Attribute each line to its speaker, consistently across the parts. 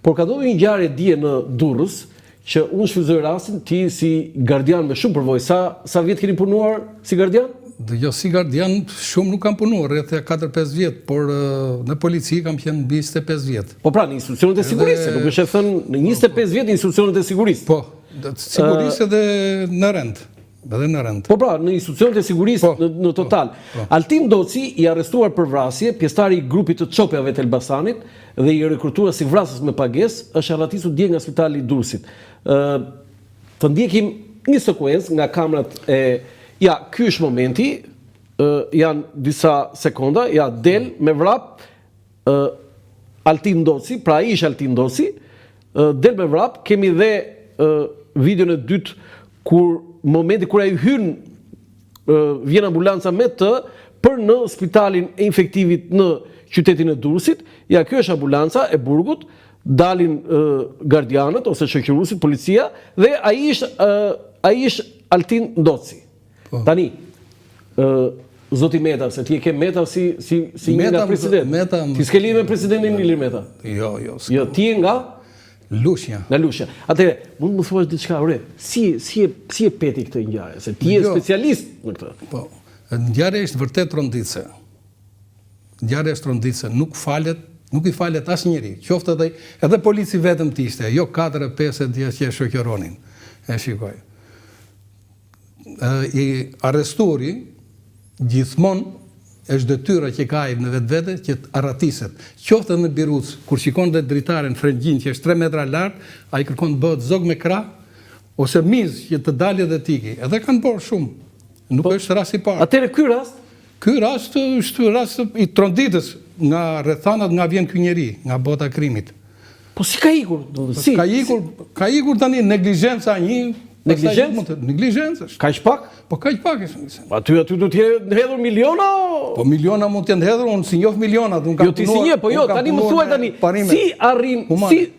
Speaker 1: Por ka ndodhur një ngjarje dje në Durrës që unë shfrytëzoj rastin, ti si gardian me shumë përvojë, sa vjet keni punuar si gardian?
Speaker 2: Jo, si gardian shumë nuk kam punuar, rreth 4-5 vjet, por në polici kam qenë mbi 25 vjet.
Speaker 1: Po pra, në institucionet e sigurisë, nuk është e thënë në 25 vjet në institucionet e sigurisë.
Speaker 2: Po, sigurisë edhe në rend. Edhe në rend.
Speaker 1: Po pra, në institucionet e sigurisë në total. Altin Doci i arrestuar për vrasje, pjesëtari i grupit të çopjave të Elbasanit dhe i rekrutuar si vrasës me pagesë, është arratisur dje nga Spitali i Durrësit. Të ndjekim një sekuencë nga kamerat e ja, ky është momenti, janë disa sekonda, ja, del me vrap Altin Doci, pra ai është Altin Doci, del me vrap, kemi dhe videon e dytë momenti kur ai hyn vjen ambulanca me të për në spitalin e infektivit në qytetin e Durrësit. Ja, kjo është ambulanca e burgut, dalin gardianët ose shoqëruesit, policia dhe ai është Altin Doci. Tani, zoti Meta, se ti e ke Meta si një nga president. Ti s'ke lidhje me presidentin Ilir Meta.
Speaker 2: Jo.
Speaker 1: Jo, ti e nga
Speaker 2: Lushnja.
Speaker 1: Nga Lushnja. Atëherë, mund të më thuash diçka, ore, si e peti këtë ngjarje, se ti je specialist në këtë.
Speaker 2: Po, ngjarja është vërtet ronditse. Ngjarja është ronditse, nuk i falet asnjëri. Qoftë edhe polici vetëm të ishte, jo 4-5 ditë që e shoqëronin. E shikoj. I arrestuari gjithmonë është detyra që ka ai në vetvete që të arratiset. Qoftë në Biruc, kur shikon dhe dritaren Frëngjin që është 3 metra lart, ai kërkon të bëhet zog me krah ose miz që të dalë dhe tiki. Edhe kanë bërë shumë. Nuk është rast i parë.
Speaker 1: Atëherë ky rast
Speaker 2: është rast i tronditës nga rrethanat nga vjen ky njeri, nga bota krimit.
Speaker 1: Po si ka ikur? Si?
Speaker 2: Ka ikur tani neglizhenca një. Neglizhencë është.
Speaker 1: Kaq pak?
Speaker 2: Po kaq pak.
Speaker 1: Aty do të hedhur miliona?
Speaker 2: Po miliona mund të hedhur, unë si njoh miliona, unë kam.
Speaker 1: Jo ti si nje, po jo, tani më thuaj tani. Si arrin,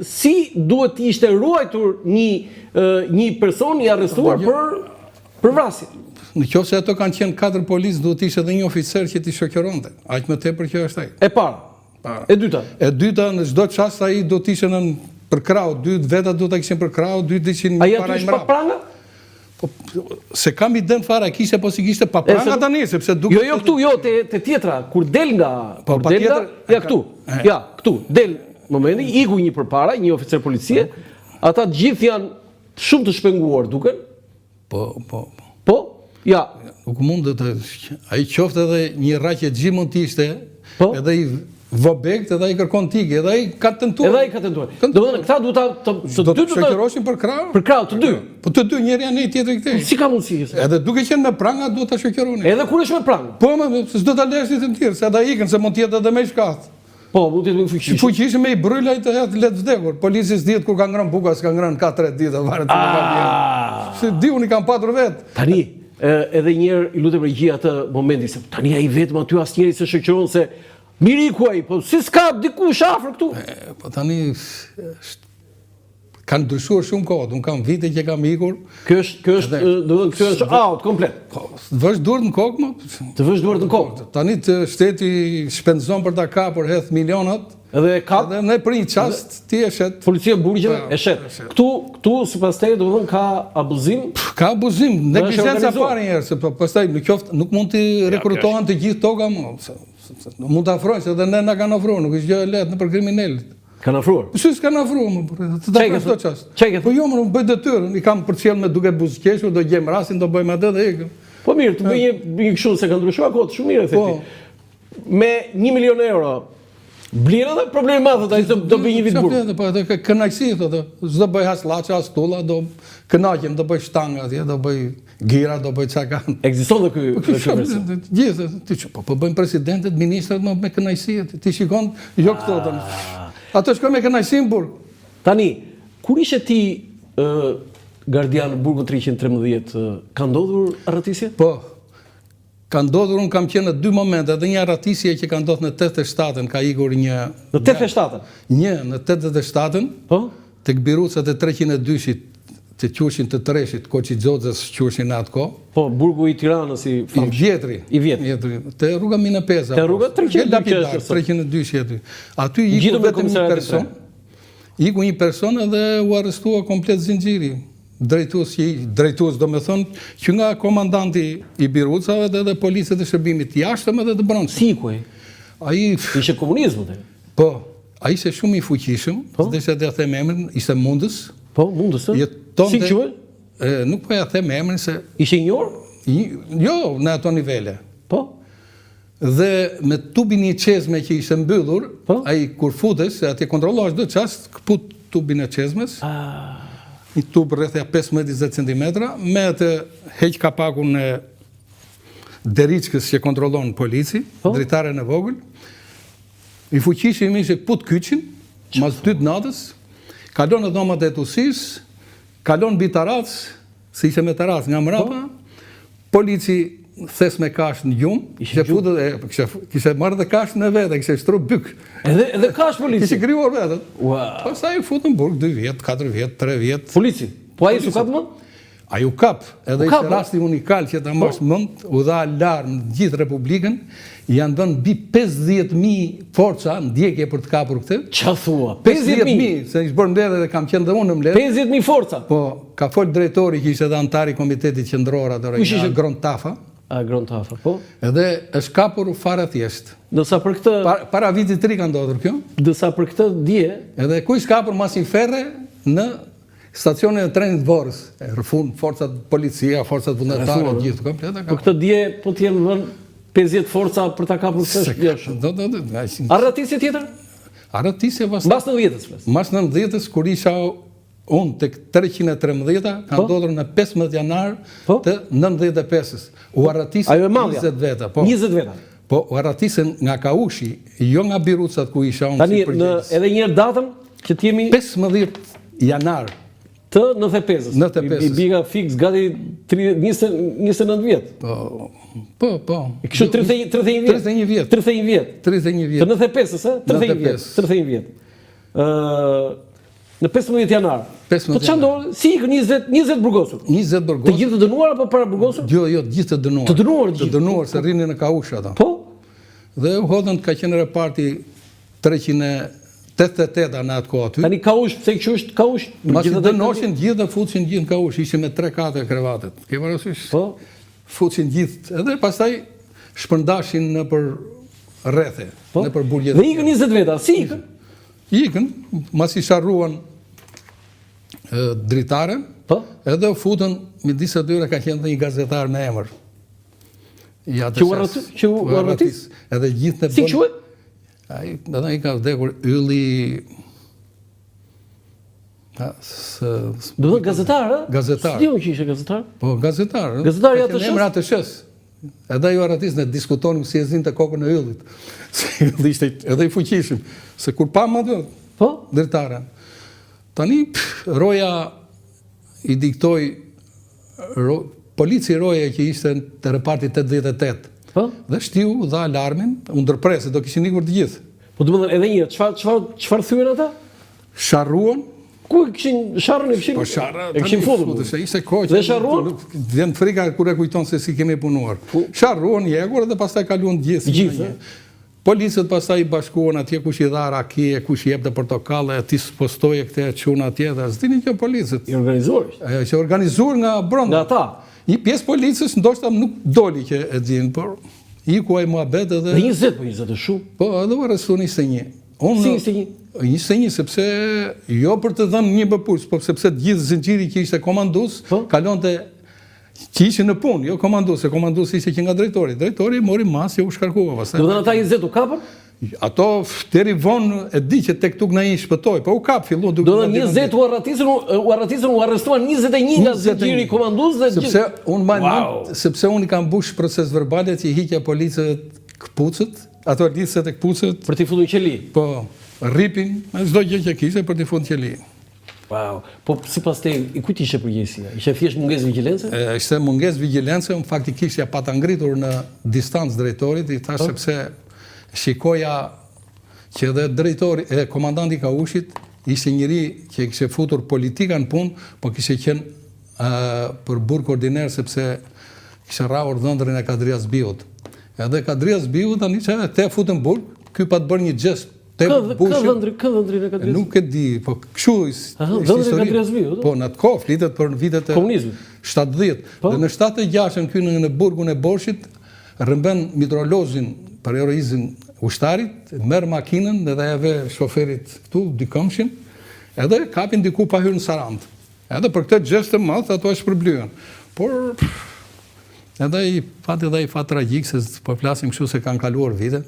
Speaker 1: si duhet të ishte ruajtur një person i arrestuar për vrasje?
Speaker 2: Nëse ato kanë qenë 4 policë, duhet të ishte edhe një oficer që t'i shoqëronte. Aq më tepër që është ai.
Speaker 1: E para. E dyta.
Speaker 2: E dyta, në çdo çast ai do të ishte në për krau, 2 vetat do ta kishin për krau, 2 ishin
Speaker 1: para i mbrapa. Pa pranga?
Speaker 2: Po se kam idën fare, kishte po si kishte pa pranga tani, sepse duket.
Speaker 1: Jo këtu, jo te tjetra, kur del nga, ja këtu. Ja, këtu del momenti, iku një përpara, një oficer policie, ata gjithë janë shumë të shpenguar duken. Po, ja.
Speaker 2: Nuk mund të ai qoftë edhe një rraqe xhi mund të ishte, edhe i vobekt edhe ai kërkon tiki, edhe ai ka tentuar. Domethënë këta duhet të dy të shoqërohen për krau.
Speaker 1: Për krau të dy.
Speaker 2: Po të dy, njëri janë tjetri këtej.
Speaker 1: Si ka mundësi?
Speaker 2: Edhe duke qenë me pranga duhet ta shoqëronin.
Speaker 1: Edhe kur është me prangë.
Speaker 2: Po, s'do ta lësh të tjerë, se ata ikën se mund të jetë edhe me shkath.
Speaker 1: Po, mund të jetë me fuqishëm.
Speaker 2: Fuqishëm me i bryla i të let vdekur. Policis dihet kur ka ngrënë buka, s'ka ngrënë 4 ditë, varet se ka vjen. Se di unë kam patur vet.
Speaker 1: Tani, edhe një herë i lutem regjia atë momenti se tani ai vetëm aty asnjëri se shoqëron se miriku ai, po si s'ka dikush afër këtu?
Speaker 2: Po tani kanë ndryshuar shumë kohë, unë kam vite që kam ikur.
Speaker 1: Kjo është out komplet.
Speaker 2: Po, të vësh duart në kokë, më.
Speaker 1: Të vësh duart në kokë.
Speaker 2: Tani shteti shpenzon për ta kapur hedh milionat.
Speaker 1: Edhe kap.
Speaker 2: Edhe ne për një çast ti e shet.
Speaker 1: Policia e burgjeve e shet. Këtu sipas teje domethënë ka abuzim.
Speaker 2: Ka abuzim, neglizhenca parë një herë, se pastaj në qoftë nuk mund të rekrutohen të gjithë toka më. Mund të afrojnë, se edhe ne na kanë ofruar, nuk është gjë e lehtë për kriminalët.
Speaker 1: Kanë ofruar?
Speaker 2: Po si s'kanë ofruar më, të ta çdo çast. Po jo, më bëj detyrë, i kam përcjell me duke buzëqeshur, do gjejmë rastin, do bëjmë atë dhe ikëm.
Speaker 1: Po mirë, të bëj një kështu se kanë ndryshuar kohët shumë mirë theti. Me 1 milion euro blen edhe problemi madh, ai do bëj një vit burg.
Speaker 2: Po atë kënaqësi thotë, s'do bëj as llaça as tulla, do kënaqem, do bëj shtanga atje, do bëj gira, do bëj çaka.
Speaker 1: Ekziston dhe ky
Speaker 2: gjithë, ti po bëjmë presidentët, ministrat me kënaqësi, ti shikon jo këto tani. Ato shkoj me kënaqësi në burg.
Speaker 1: Tani, kur ishe ti gardian në burgun 313, ka ndodhur arratisje?
Speaker 2: Po. Ka ndodhur, unë kam qenë në 2 momente, edhe një arratisje që ka ndodhur në 87-ën, ka ikur një...
Speaker 1: Në 87-ën?
Speaker 2: Një, në 87-ën, tek Birucat e 302-shit, të qushin të Treshit, Koçi Xoxës qushin atë kohë.
Speaker 1: Po, burgu i Tiranës i
Speaker 2: vjetri.
Speaker 1: I vjetri.
Speaker 2: Te rruga Mina Peza.
Speaker 1: Te rruga 302
Speaker 2: aty. Aty iku vetëm një person. Iku një person edhe u arrestua komplet zinxhiri. Drejtues do me thonë që nga komandanti i Birucave dhe policët e shërbimit jashtëm edhe të brendshëm.
Speaker 1: Si ikuj?
Speaker 2: Ai
Speaker 1: Ishte komunizmi te.
Speaker 2: po, ai ishte shumë i fuqishëm, s'desha t'ia them emrin, ishte mundës.
Speaker 1: Po, mundës. Si quhet?
Speaker 2: Nuk po ja them emrin se
Speaker 1: Ishte i njohur?
Speaker 2: jo në ato nivele.
Speaker 1: Po.
Speaker 2: Dhe me tubin e çezme që ishte mbyllur, ai kur futesh, atje kontrollohesh çdo çast, kaput tubin e çezmes. Një tub rreth 15-20 cm, me atë heq kapakun e deriçkës që kontrollon polici, dritaren e vogël. I fuqishëm ishte put kyçin, mas 2 natës, kalon në dhomat e Tusis, kalon mbi tarac, se ishte me tarac nga mbrapa, polici thes me kash në gjumë, kishte marrë dhe kash në vete, kishte shtru byk.
Speaker 1: Edhe kash polici?
Speaker 2: Kishte krijuar vetën.
Speaker 1: Wow.
Speaker 2: Pastaj u futën në burg 2 vjet, 4 vjet, 3 vjet.
Speaker 1: Polici? Po ai su kap më?
Speaker 2: Ai u kap, edhe ishte rasti unikal që ta mbash mend, u dha alarm në gjithë Republikën, janë dhënë mbi 50.000 forca ndjekje për të kapur këtë.
Speaker 1: Ç'a thua?
Speaker 2: 50.000, se ishte bërë mbledhje dhe kam qenë dhe unë në mbledhje.
Speaker 1: 50.000 forca?
Speaker 2: Po, ka fol drejtori që ishte edhe antar i komitetit qendror atë rreth Gron Tafa.
Speaker 1: A Gron Tafa, po.
Speaker 2: Edhe është kapur fare thjesht.
Speaker 1: Dësa për këtë
Speaker 2: para vitit 3 ka ndodhur kjo.
Speaker 1: Dësa për këtë dje,
Speaker 2: edhe ku ishte kapur masin ferre në stacionin e trenit Vorës. Rrëfun forcat policia, forcat vullnetare, gjithë komplet.
Speaker 1: Për këtë dje po të jenë vënë 50 forca për ta kapur këtë. Arratisje tjetër?
Speaker 2: Arratisje
Speaker 1: mbas 90-s.
Speaker 2: Mbas 90-s kur isha unë tek 313-a, ka ndodhur në 15 janar të 95-s. U arratisën 20 veta.
Speaker 1: 20 veta.
Speaker 2: Po, u arratisën nga Kaushi, jo nga Birucat ku isha unë si përgjegjës.
Speaker 1: Edhe njërë datën që t'jemi
Speaker 2: 15 janar
Speaker 1: të 95-s.
Speaker 2: 95-s.
Speaker 1: I biga fix gati 29 vjet.
Speaker 2: Po.
Speaker 1: Kështu 31 vjet.
Speaker 2: 31 vjet.
Speaker 1: 31 vjet.
Speaker 2: 31 vjet.
Speaker 1: Të 95-s, 31 vjet. 31 vjet. Në 15 janar. Po ç'a ndodhi? Si ikën 20 burgosur?
Speaker 2: 20 burgosur.
Speaker 1: Të gjithë të dënuar apo para burgosur?
Speaker 2: Jo, të gjithë të dënuar.
Speaker 1: Të dënuar
Speaker 2: gjithë. Të dënuar se rrinin në Kaush ata.
Speaker 1: Po.
Speaker 2: Dhe u hodhën ka qenë reparti 388 në atë kohë aty.
Speaker 1: Tani Kaush, pse kjo është Kaush?
Speaker 2: Masi dënoshin gjithë dhe futsin gjithë në Kaush, ishin me 3-4 krevatet. Ke parasysh?
Speaker 1: Po.
Speaker 2: Futsin gjithë, edhe pastaj shpërndashin nëpër rrethe, nëpër burgjet.
Speaker 1: Dhe ikën 20 veta, si ikën?
Speaker 2: Ikën, masi sharruan dritaren, edhe u futën midis së dyre ka qenë dhe një gazetar me emër.
Speaker 1: Që u arratis?
Speaker 2: Edhe gjithë në
Speaker 1: si quhet?
Speaker 2: Ai ka vdekur ylli.
Speaker 1: Do të gazetar, a?
Speaker 2: Gazetar.
Speaker 1: Si diun që ishte gazetar?
Speaker 2: Po, gazetar.
Speaker 1: Gazetari atë
Speaker 2: emër atë shes. Edhe ju arratis ne diskutonim si e zinte kokën e yllit. Se ylli ishte edhe i fuqishëm. Se kur pa më atë, dritaren. Tani roja i diktoi polici roja që ishte te reparti 88. Dhe shtiu dha alarmin, u ndërpresi, do kishin ikur të gjithë.
Speaker 1: Po domethënë edhe një, çfarë thyen ata?
Speaker 2: Sharruan.
Speaker 1: Ku kishin sharrën e kishin?
Speaker 2: Po sharrën.
Speaker 1: E kishin futur.
Speaker 2: Ishte kohë.
Speaker 1: Dhe sharruan?
Speaker 2: Vjen frika kur e kujton se si kemi punuar. Sharruan jegur dhe pastaj kaluan të gjithë. Policët pastaj i bashkuan atje kush i dha rakie, kush i jepte portokalle, ti spostoje këtë çun atje dhe s'dini kjo policët.
Speaker 1: I organizuar.
Speaker 2: Që organizuar nga brenda.
Speaker 1: Nga ata.
Speaker 2: Një pjesë policës ndoshta nuk doli që e din, por iku ai muhabet edhe.
Speaker 1: Dhe 20 është shumë.
Speaker 2: Po, edhe u arrestuan 21.
Speaker 1: Si 21?
Speaker 2: 21 sepse jo për të dhënë një bëpuls, po sepse të gjithë zinxhiri që ishte komandues kalonte që ishin në punë, jo komandues, se komandues ishte që nga drejtori. Drejtori mori masë, u shkarkua pastaj.
Speaker 1: Do të ata 20 u kapën?
Speaker 2: Ato deri vonë e di që tek tuk na i shpëtoi, po u kap filluan duke.
Speaker 1: Do të 20 u arratisën, u arrestuan 21 nga zinxhiri komandues dhe
Speaker 2: sepse sepse unë kam mbush proces verbale që hiqja policët kpucët, ato lidhset e kpucët
Speaker 1: për t'i futur qeli.
Speaker 2: Po, rripin, çdo gjë që kishte për t'i futur qeli.
Speaker 1: Wow. Po sipas te, i kujt ishte përgjegjësia? Ishte thjesht mungesë vigjilence?
Speaker 2: Ishte mungesë vigjilence, faktikisht ja pata ngritur në distancë drejtorit, i thash sepse shikoja që edhe drejtori, komandanti Kaushit ishte njëri që kishte futur politika në punë, po kishte qenë për burg koordiner sepse kishte rrahur dhëndrin e Kadrias Biut. Edhe Kadrias Biut tani çfarë te futën burg, ky pa të bërë një gjest
Speaker 1: Këndrin e Kadriazviut.
Speaker 2: Nuk e di, po kështu
Speaker 1: Dhëndrin e Kadriazviut.
Speaker 2: Po në atë kohë flitet për vitet e
Speaker 1: Komunizmit.
Speaker 2: 70. Dhe në 76-ën këy në burgun e Borshit rrëmben mitrolozin për heroizmin ushtarit, merr makinën edhe ja ve shoferit këtu dikëmshin, edhe kapin diku pa hyrë në Sarand. Edhe për këtë gjest të madh ato e shpërblyen. Por edhe i fat tragjik se po flasim kështu se kanë kaluar vite.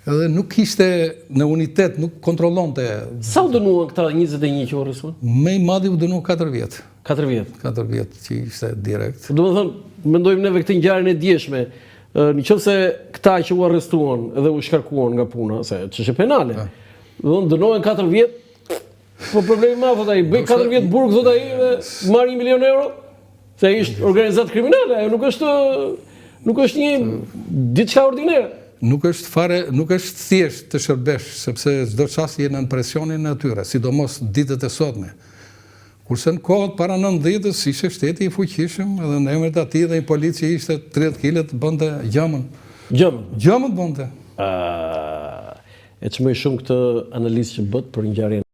Speaker 2: Edhe nuk kishte në unitet, nuk kontrollonte.
Speaker 1: Sa u dënuan këta 21 që u arrestuan?
Speaker 2: Më i madhi u dënuan 4 vjet.
Speaker 1: 4 vjet.
Speaker 2: 4 vjet që ishte direkt.
Speaker 1: Domethënë, mendojmë neve këtë ngjarjen e djeshme. Nëse këta që u arrestuan dhe u shkarkuan nga puna, se ç'është penale. Dënohen 4 vjet. Po problemi ma, thot ai, bëj 4 vjet burg, thot ai, dhe marr 1 milion euro. Se ishte organizat kriminale, ajo nuk është një diçka ordinere.
Speaker 2: Nuk është thjesht të shërbesh, sepse çdo çast je në presionin e tyre, sidomos ditët e sotme. Kurse në kohët para 90-s ishte shteti i fuqishëm, edhe në emër të atij dhe i policia ishte 30 kg të bënte gjamën. Gjamën bënte.
Speaker 1: E çmoj shumë këtë analizë që bët për ngjarjen